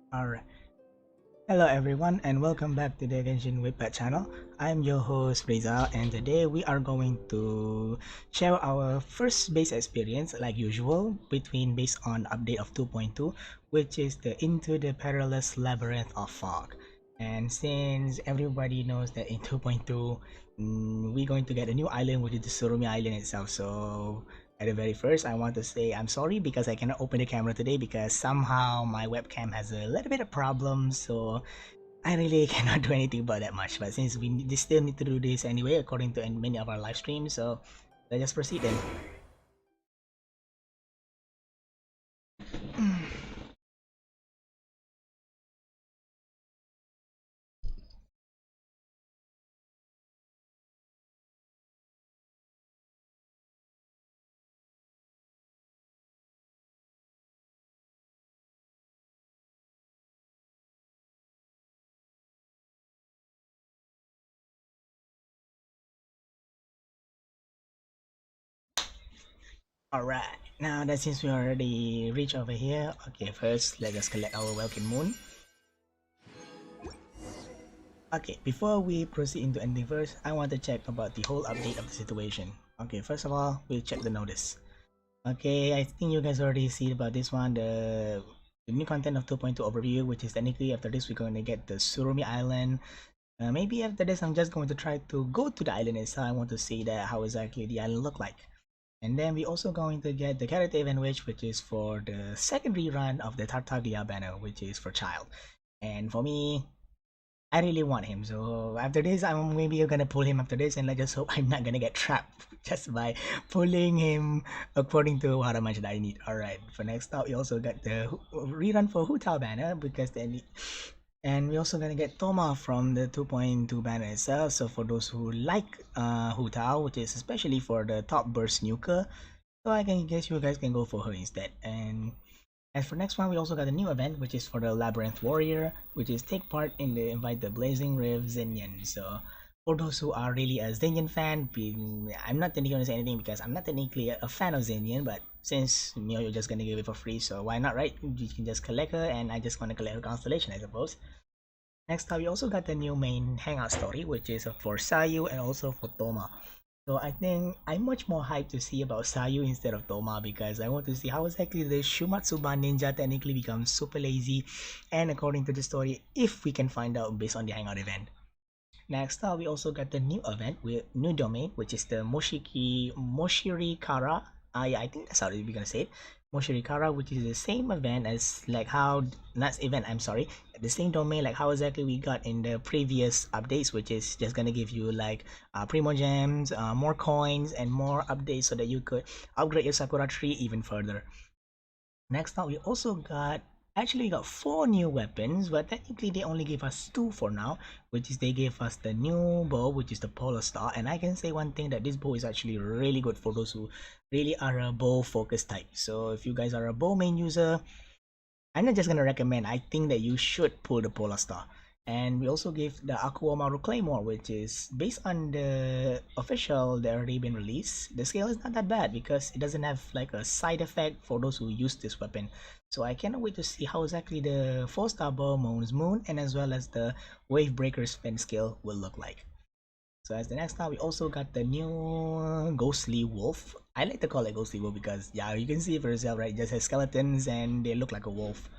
Alright. Hello everyone and welcome back to the Genshin Impact channel. I'm your host Reza and today we are going to share our first base experience like usual based on update of 2.2, which is the Into the Perilous Labyrinth of Fog. And since everybody knows that in 2.2 we're going to get a new island, which is the Surumi Island itself. So at the very first, I want to say I'm sorry because I cannot open the camera today because somehow my webcam has a little bit of problems. So I really cannot do anything about that much. But since we still need to do this anyway, according to many of our live streams, so let's just proceed then. Alright, now that since we already reached over here, okay, first let us collect our welcome moon. Okay, before we proceed into ending first, I want to check about the whole update of the situation. Okay, first of all, we'll check the notice. Okay, I think you guys already see about this one, the new content of 2.2 overview, which is technically after this we're going to get the Surumi Island. Maybe after this I'm just going to try to go to the island itself. I want to see that how exactly the island look like. And then we also going to get the character event which is for the second rerun of the Tartaglia banner, which is for child. And for me, I really want him. So after this, I'm maybe gonna pull him after this, and let's just hope I'm not gonna get trapped just by pulling him according to how much that I need. All right. For next up, we also got the rerun for Hutao banner because then, and we also gonna get Toma from the 2.2 banner itself. So for those who like Hutao, which is especially for the top burst nuker, so I can guess you guys can go for her instead. And as for next one, we also got a new event, which is for the Labyrinth Warrior, which is take part in the Invite the Blazing Rift Zenyan. So for those who are really a Zenyan fan, I'm not technically going to say anything because I'm not technically a fan of Zenyan, but since you're just going to give it for free, so why not, right? You can just collect her, and I just want to collect her constellation, I suppose. Next up, we also got the new main hangout story, which is for Sayu and also for Toma. So I think I'm much more hyped to see about Sayu instead of Toma because I want to see how exactly the Shumatsuban ninja technically becomes super lazy, and according to the story, if we can find out based on the hangout event. Next up, we also got the new event with new domain, which is the Moshirikara. Yeah, I think that's how we're gonna say it. Moshirikara, which is the same event as like how not event. I'm sorry, the same domain like how exactly we got in the previous updates, which is just gonna give you like primo gems, more coins, and more updates so that you could upgrade your Sakura tree even further. Next up, we also got actually we got four new weapons, but technically they only gave us two for now, which is they gave us the new bow, which is the Polar Star. And I can say one thing that this bow is actually really good for those who really are a bow focused type. So if you guys are a bow main user, I'm not just gonna recommend. I think that you should pull the Polar Star. And we also gave the Aquamaru Claymore, which is based on the official that already been released. The scale is not that bad because it doesn't have like a side effect for those who use this weapon. So I cannot wait to see how exactly the 4-star bow Moon's Moon and as well as the Wave Breaker's Fen scale will look like. So as the next time, we also got the new Ghostly Wolf. I like to call it Ghostly Wolf because yeah, you can see it for yourself, right? It just has skeletons and they look like a wolf.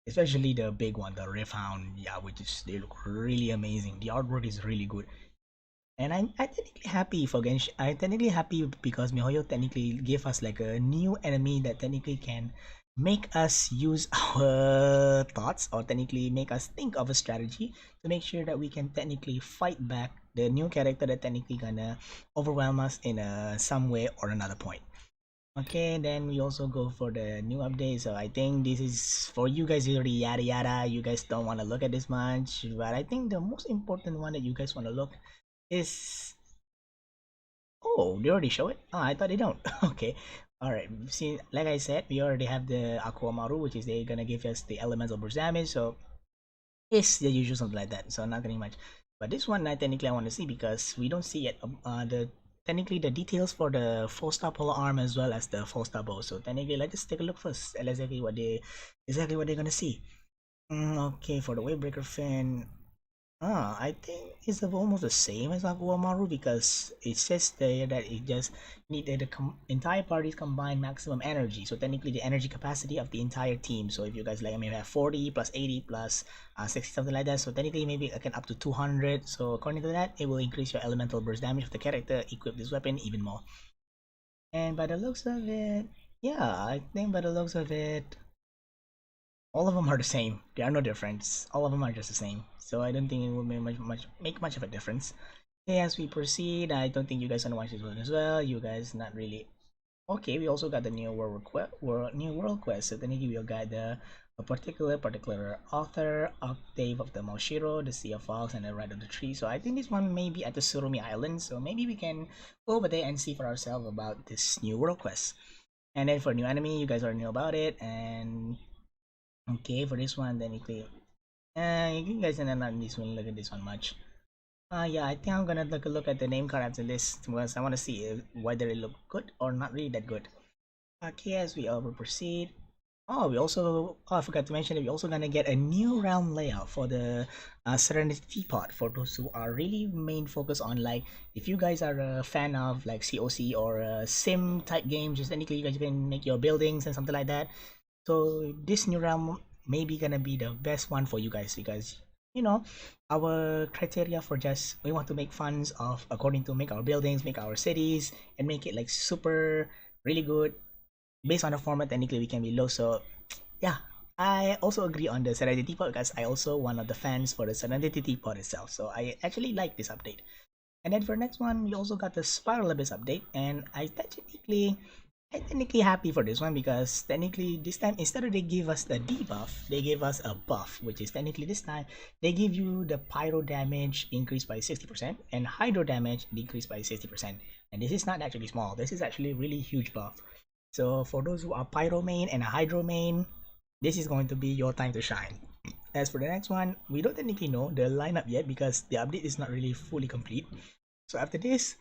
Especially the big one, the Rift Hound, yeah, which is they look really amazing. The artwork is really good. And I'm technically happy for Genshin. I'm technically happy because MiHoYo technically gave us like a new enemy that technically can make us use our thoughts or technically make us think of a strategy to make sure that we can technically fight back the new character that technically gonna overwhelm us in some way or another point. Okay, then we also go for the new update. So I think this is for you guys already yada yada. You guys don't want to look at this much, but I think the most important one that you guys want to look is oh, they already show it? Oh, I thought they don't. Okay. Alright. See, like I said, we already have the Aquamaru, which is they're gonna give us the elemental burst damage, so it's the usual something like that. So not getting much. But this one I technically I want to see because we don't see yet the technically the details for the 4-star pole arm as well as the 4-star bow. So technically, let's just take a look first at exactly what they're gonna see. Okay, for the Wavebreaker fin, I think it's almost the same as Akuamaru because it says there that it just needed the entire party's combined maximum energy. So technically the energy capacity of the entire team. So if you guys like maybe have 40 plus 80 plus 60 something like that. So technically maybe I can up to 200. So according to that, it will increase your elemental burst damage of the character. Equip this weapon even more. And by the looks of it, yeah, I think by the looks of it, all of them are the same. There are no difference. All of them are just the same. So I don't think it will make much of a difference. Okay, as we proceed, I don't think you guys wanna watch this one as well. You guys not really. Okay, we also got the new world quest. So then we'll guide a particular author, Octave of the Moshiro, the Sea of Fogs, and the Red of the Tree. So I think this one may be at the Surumi Island. So maybe we can go over there and see for ourselves about this new world quest. And then for new enemy, you guys already know about it. And okay, for this one, then you guys are not this one. Look at this one much. Yeah, I think I'm gonna take a look at the name card after this because I want to see whether it look good or not really that good. Okay, as we will proceed. Oh, I forgot to mention that we also gonna get a new realm layout for the Serenity Teapot for those who are really main focus on like if you guys are a fan of like COC or sim type games, just technically you guys can make your buildings and something like that. So this new realm may be gonna be the best one for you guys because you know our criteria for just we want to make funds of according to make our buildings, make our cities, and make it like super really good based on the format. Technically, we can be low. So yeah, I also agree on the Serenity Teapot because I also one of the fans for the Serenity Teapot itself. So I actually like this update. And then for next one, we also got the Spiral Abyss update, and I'm technically happy for this one because technically this time instead of they give us the debuff, they give us a buff, which is technically this time they give you the pyro damage increased by 60% and hydro damage decreased by 60%. And this is not actually small, this is actually really huge buff. So for those who are pyro main and a hydro main, this is going to be your time to shine. As for the next one, we don't technically know the lineup yet because the update is not really fully complete. So after this,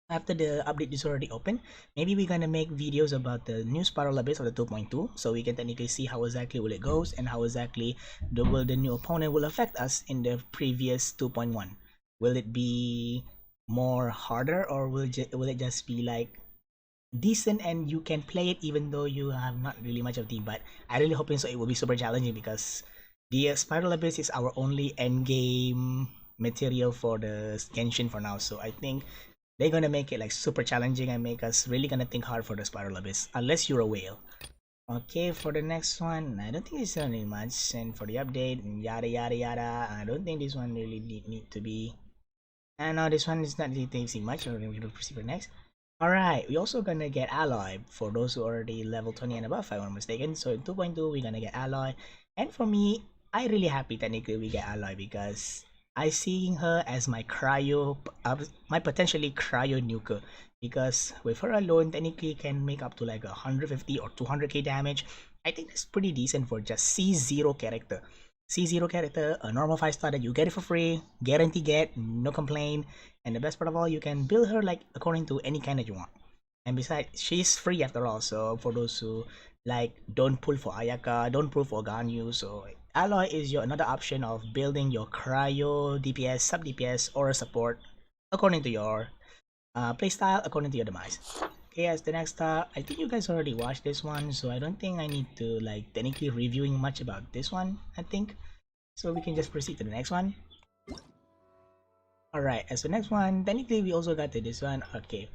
after the update is already open, maybe we're gonna make videos about the new Spiral Abyss of the 2.2 so we can technically see how exactly will it goes and how exactly the new opponent will affect us in the previous 2.1. Will it be more harder or will it just be like decent and you can play it even though you have not really much of team? But I really hoping so it will be super challenging because the Spiral Abyss is our only end game material for the Genshin for now. So I think they're gonna make it like super challenging and make us really gonna think hard for the Spiral Abyss unless you're a whale. Okay, for the next one, I don't think it's really much. And for the update, yada yada yada, I don't think this one really need to be. And now this one is not really taking much. So we're gonna proceed for next. Alright, we also gonna get Alloy for those who are already level 20 and above, if I'm not mistaken. So in 2.2, we're gonna get Alloy. And for me, I really happy technically we get Alloy because I seeing her as my my potentially cryo nuker. Because with her alone, technically can make up to like 150 or 200k damage. I think that's pretty decent for just C0 character. C0 character, a normal 5-star that you get it for free, guarantee get, no complaint, and the best part of all, you can build her like according to any kind that you want. And besides, she's free after all, so for those who like don't pull for Ayaka, don't pull for Ganyu, so Alloy is your another option of building your cryo DPS, sub DPS, or a support according to your playstyle, according to your demise. Okay, as the next I think you guys already watched this one, so I don't think I need to like technically reviewing much about this one, I think. So we can just proceed to the next one. Alright, as the next one, technically we also got to this one. Okay.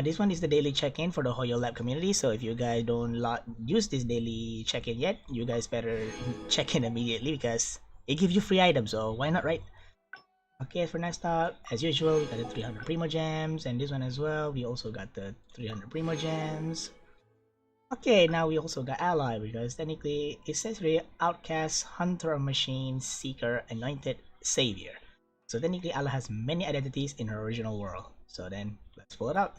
This one is the daily check-in for the Hoyo Lab community, so if you guys don't use this daily check-in yet, you guys better check in immediately because it gives you free items, so why not, right? Okay, for next up, as usual, we got the 300 Primo Gems, and this one as well, we also got the 300 Primo Gems. Okay, now we also got Ally, because technically, it says here, Outcast, Hunter of Machines, Seeker, Anointed, Savior. So technically, Ally has many identities in her original world. So then, let's pull it out.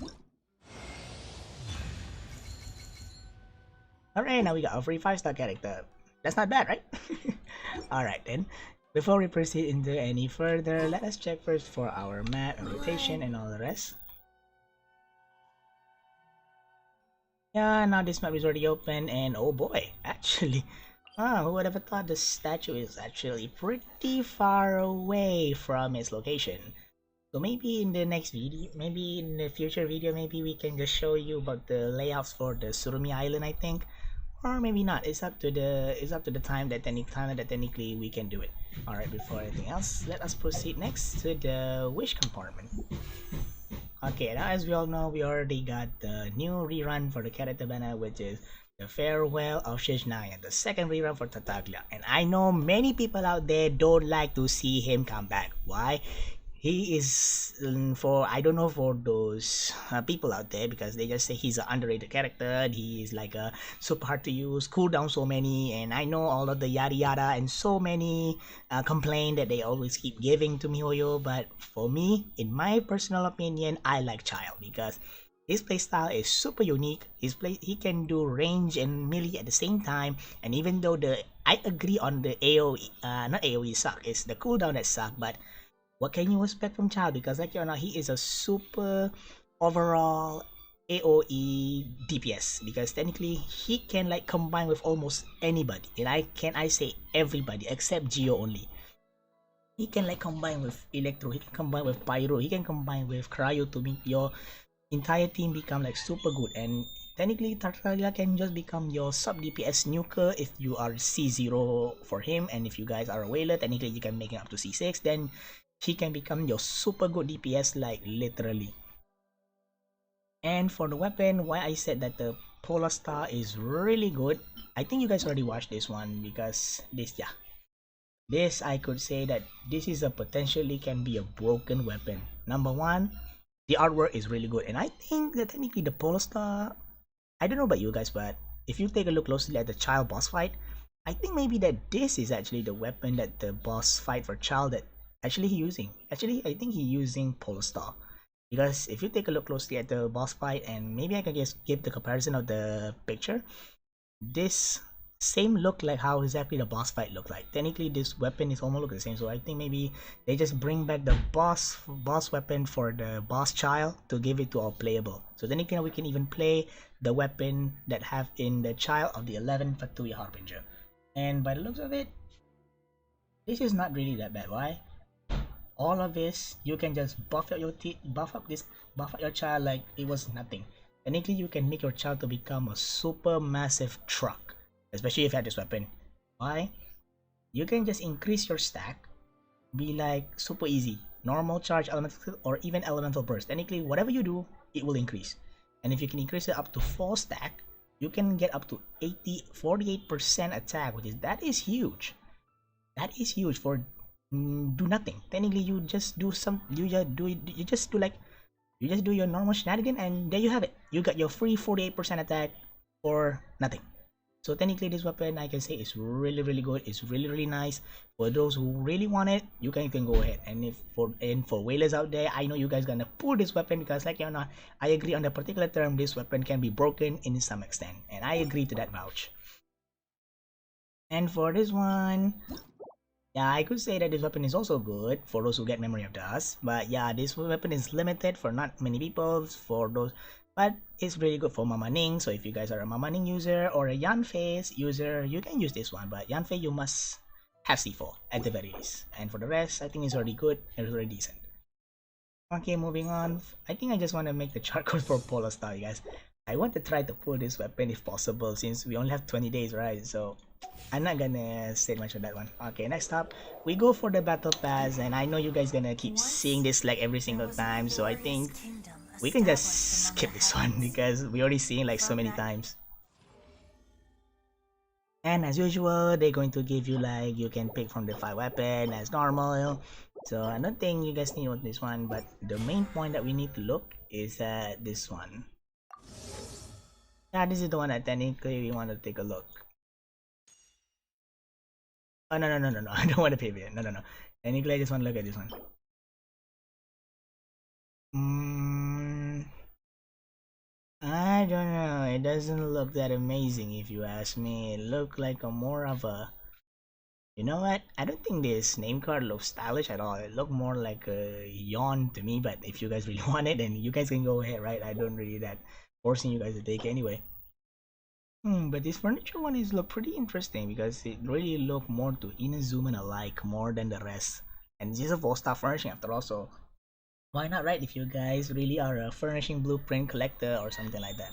Alright, now we got a free 5-star character. That's not bad, right? Alright then. Before we proceed into any further, let us check first for our map and rotation and all the rest. Yeah, now this map is already open, and oh boy, actually, who would ever thought the statue is actually pretty far away from its location. So maybe in the next video, maybe in the future video, maybe we can just show you about the layouts for the Surumi Island, I think. Or maybe not. It's up to the time that technically we can do it. Alright, before anything else, let us proceed next to the wish compartment. Okay, now as we all know, we already got the new rerun for the character banner, which is the Farewell of Shijnaya, the second rerun for Tataglia. And I know many people out there don't like to see him come back. Why? He is for I don't know for those people out there because they just say he's an underrated character. He is like a super hard to use, cooldown so many, and I know all of the yada yada and so many complain that they always keep giving to MiHoYo. But for me, in my personal opinion, I like Child because his playstyle is super unique. He can do range and melee at the same time, and even though I agree on the AoE, not AoE suck, it's the cooldown that suck, but what can you expect from Child? Because like you know, he is a super overall AOE DPS because technically he can like combine with almost anybody, and I say everybody except Geo only. He can like combine with Electro, he can combine with Pyro, he can combine with Cryo to make your entire team become like super good. And technically Tartaglia can just become your sub DPS nuker if you are C0 for him, and if you guys are a whaler, technically you can make it up to C6, then he can become your super good DPS, like literally. And for the weapon, why I said that the Polar Star is really good, I think you guys already watched this one because this I could say that this is a potentially can be a broken weapon. Number one, the artwork is really good, and I think that technically the Polar Star, I don't know about you guys, but if you take a look closely at the Child boss fight, I think maybe that this is actually the weapon that the boss fight for Child that actually he using. Actually, I think he using Polar Star. Because if you take a look closely at the boss fight, and maybe I can just give the comparison of the picture, this same look like how exactly the boss fight looked like. Technically, this weapon is almost look the same, so I think maybe they just bring back the boss weapon for the boss child to give it to our playable. So then again, we can even play the weapon that have in the child of the 11 Fatui Harbinger. And by the looks of it, this is not really that bad. Why? All of this, you can just buff up buff up your child like it was nothing. Technically, you can make your child to become a super massive truck, especially if you have this weapon. Why? You can just increase your stack, be like super easy, normal charge, elemental, or even elemental burst. Technically, whatever you do, it will increase. And if you can increase it up to 4 stack, you can get up to 48% attack, that is huge. That is huge for do nothing. Technically, you just do your normal shenanigan, and there you have it. You got your free 48% attack for nothing. So technically, this weapon I can say is really really good. It's really really nice for those who really want it. You can go ahead, and for whalers out there, I know you guys gonna pull this weapon because like you know, I agree on the particular term. This weapon can be broken in some extent, and I agree to that vouch. And for this one, yeah, I could say that this weapon is also good for those who get Memory of Dust. But yeah, this weapon is limited for not many people, for those, but it's really good for Mama Ning. So if you guys are a Mama Ning user or a Yanfei user, you can use this one. But Yanfei, you must have C4 at the very least. And for the rest, I think it's already good. It's already decent. Okay, moving on. I think I just want to make the chart code for Polar Star, you guys. I want to try to pull this weapon if possible, since we only have 20 days, right? So I'm not gonna say much on that one. Okay, next up, we go for the battle pass, and I know you guys gonna keep seeing this like every single time, so I think we can just skip this one because we already seen like so many times. And as usual, they're going to give you like you can pick from the 5 weapon as normal. So I don't think you guys need this one, but the main point that we need to look is at this one. Yeah, this is the one that technically we want to take a look. Oh no no no no no! I don't want to pay it. No no no. Technically, I just want to look at this one. I don't know. It doesn't look that amazing if you ask me. It looked like a more of a. You know what? I don't think this name card looks stylish at all. It looked more like a yawn to me. But if you guys really want it, then you guys can go ahead, right? I don't really that forcing you guys to take it anyway. But this furniture one is look pretty interesting because it really look more to Inazuma alike more than the rest. And this is a 4-star furnishing after all, so why not, right? If you guys really are a furnishing blueprint collector or something like that.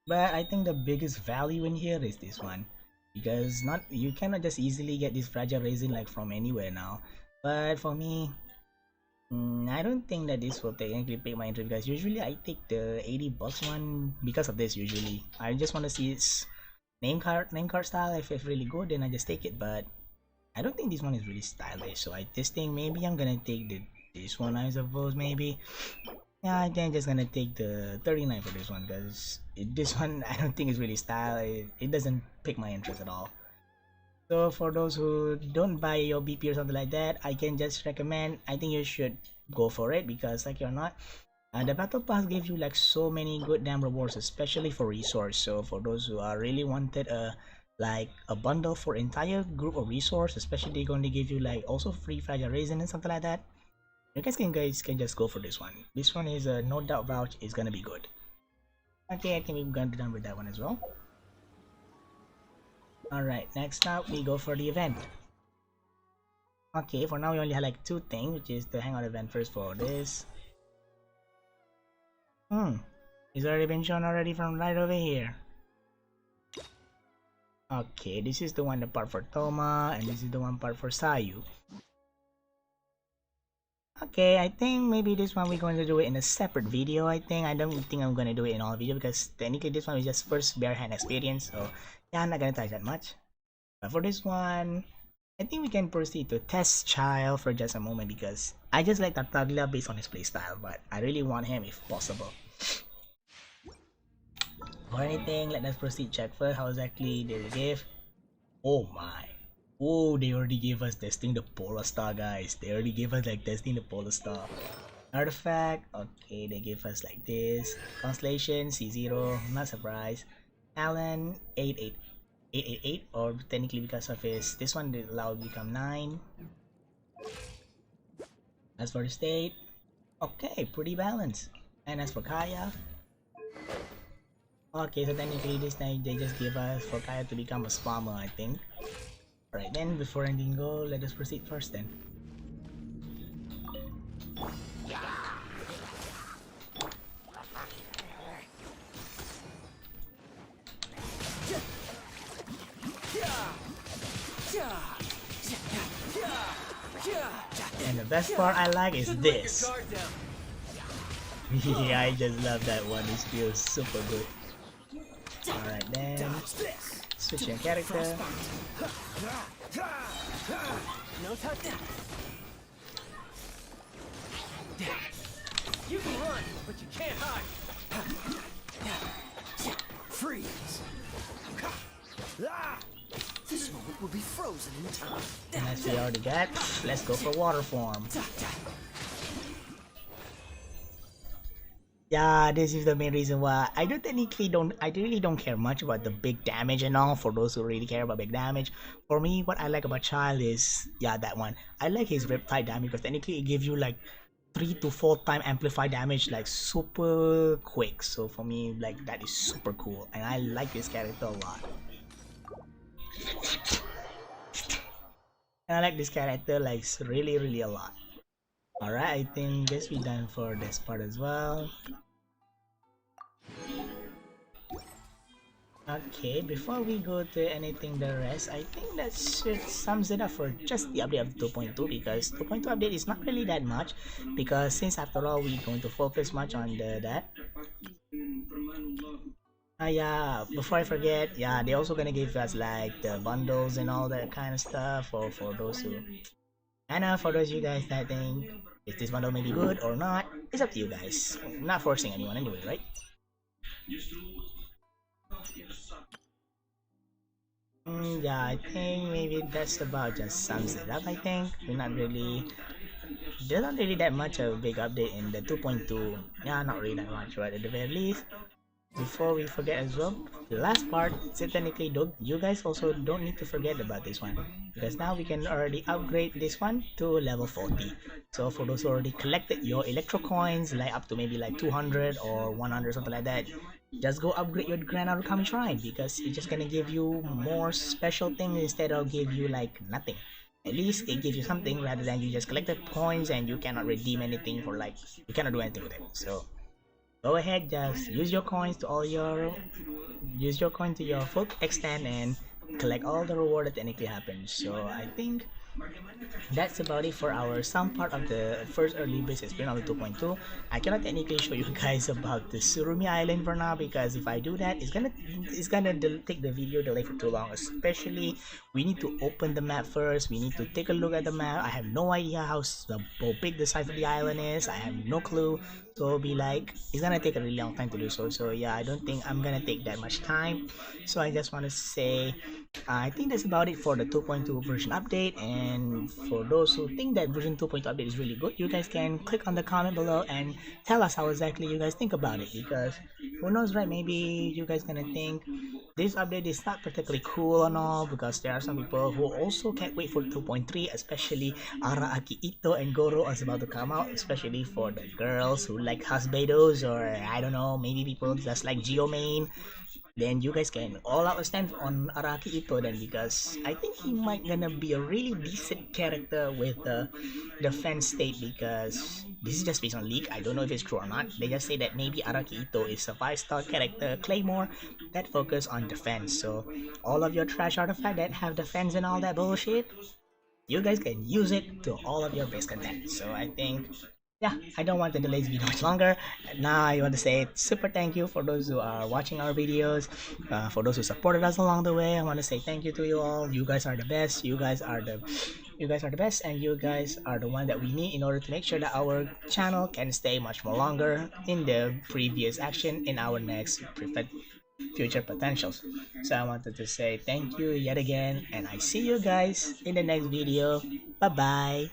But I think the biggest value in here is this one, because not you cannot just easily get this fragile resin like from anywhere now. But for me, I don't think that this will technically pick my interest because usually I take the 80 bucks one because of this. Usually, I just want to see its name card style. If it's really good, then I just take it. But I don't think this one is really stylish. So I just think maybe I'm gonna take this one. I suppose maybe. Yeah, I think I'm just gonna take the 39 for this one because this one I don't think is really style. It doesn't pick my interest at all. So for those who don't buy your BP or something like that, I can just recommend. I think you should go for it because like you're not. The battle pass gives you like so many good damn rewards, especially for resource. So for those who are really wanted like a bundle for entire group of resource, especially they're going to give you like also free fragile resin and something like that. You guys can just go for this one. This one is no doubt vouch is gonna be good. Okay, I think we're gonna be done with that one as well. Alright, next up we go for the event. Okay, for now we only have like two things, which is the hangout event first for this. It's already been shown already from right over here. Okay, this is the one the part for Toma, and this is the one part for Sayu. Okay, I think maybe this one we're going to do it in a separate video. I don't think I'm going to do it in all video because technically this one is just first bare hand experience, so yeah, I'm not going to touch that much. But for this one, I think we can proceed to test Child for just a moment because I just like Tartaglia based on his playstyle, but I really want him if possible. For anything, let us proceed check first how exactly did it give. Oh my. Oh, they already gave us testing the Polar Star, guys. They already gave us like testing the Polar Star. Artifact, okay, they gave us like this. Constellation, C0, not surprised. Talent, 888, or technically because of his, this one allowed to become 9. As for the state, okay, pretty balanced. And as for Kaya, okay, so technically this time they just gave us for Kaya to become a spammer, I think. Alright then, before ending go, let us proceed first then. And the best part I like is this. Yeah, I just love that one, it feels super good. Alright then, switch your character. No touchdown. You can run, but you can't hide. Freeze. This moment will be frozen in time. And as we already got, let's go for water form. Yeah, this is the main reason why I really don't care much about the big damage and all. For those who really care about big damage, for me, what I like about Child is, yeah, that one. I like his Riptide damage because technically it gives you like 3 to 4 time amplified damage like super quick. So for me, like that is super cool, and I like this character a lot. And I like this character like really a lot. Alright, I think this we done for this part as well. Okay, before we go to anything the rest, I think that should sums it up for just the update of 2.2 because 2.2 update is not really that much because since after all we're going to focus much on that. Yeah, before I forget, yeah, they're also gonna give us like the bundles and all that kind of stuff for those who, and for those of you guys that think if this bundle may be good or not, it's up to you guys. I'm not forcing anyone anyway, right? Yeah, I think maybe that's about just sums it up. I think there's not really that much of a big update in the 2.2. Yeah, not really that much, but at the very least, before we forget as well, the last part, so technically you guys also don't need to forget about this one because now we can already upgrade this one to level 40. So for those who already collected your electro coins like up to maybe like 200 or 100 something like that, just go upgrade your Grand Origami Shrine, because it's just gonna give you more special things instead of give you like nothing. At least it gives you something rather than you just collected points and you cannot redeem anything for, like, you cannot do anything with it. So go ahead, just use your coins to all your use your coin to your full extent and collect all the reward that technically happens. So I think that's about it for our some part of the first early base experience of the 2.2. I cannot technically show you guys about the Surumi Island for now, because if I do that, it's gonna take the video delay for too long. Especially, we need to open the map first. We need to take a look at the map. I have no idea how big the size of the island is. I have no clue. So it'll be like, it's gonna take a really long time to do so. So yeah, I don't think I'm gonna take that much time. So I just want to say, I think that's about it for the 2.2 version update. And for those who think that version 2.2 update is really good, you guys can click on the comment below and tell us how exactly you guys think about it. Because who knows, right? Maybe you guys gonna think this update is not particularly cool and all, because there are some people who also can't wait for 2.3, especially Araaki Ito and Goro is about to come out, especially for the girls who like Hasbedos, or I don't know, maybe people just like Geomain. Then you guys can all out stand on Araki Ito then, because I think he might gonna be a really decent character with the fan state, because this is just based on leak. I don't know if it's true or not. They just say that maybe Araki Ito is a 5-star character Claymore that focus on defense. So all of your trash artifact that have defense and all that bullshit, you guys can use it to all of your base content. So I think, yeah, I don't want to delay this video much longer. Now I want to say super thank you for those who are watching our videos, for those who supported us along the way. I want to say thank you to you all. You guys are the best. You guys are the best, and you guys are the one that we need in order to make sure that our channel can stay much more longer in the previous action in our next future potentials. So I wanted to say thank you yet again, and I see you guys in the next video. Bye bye.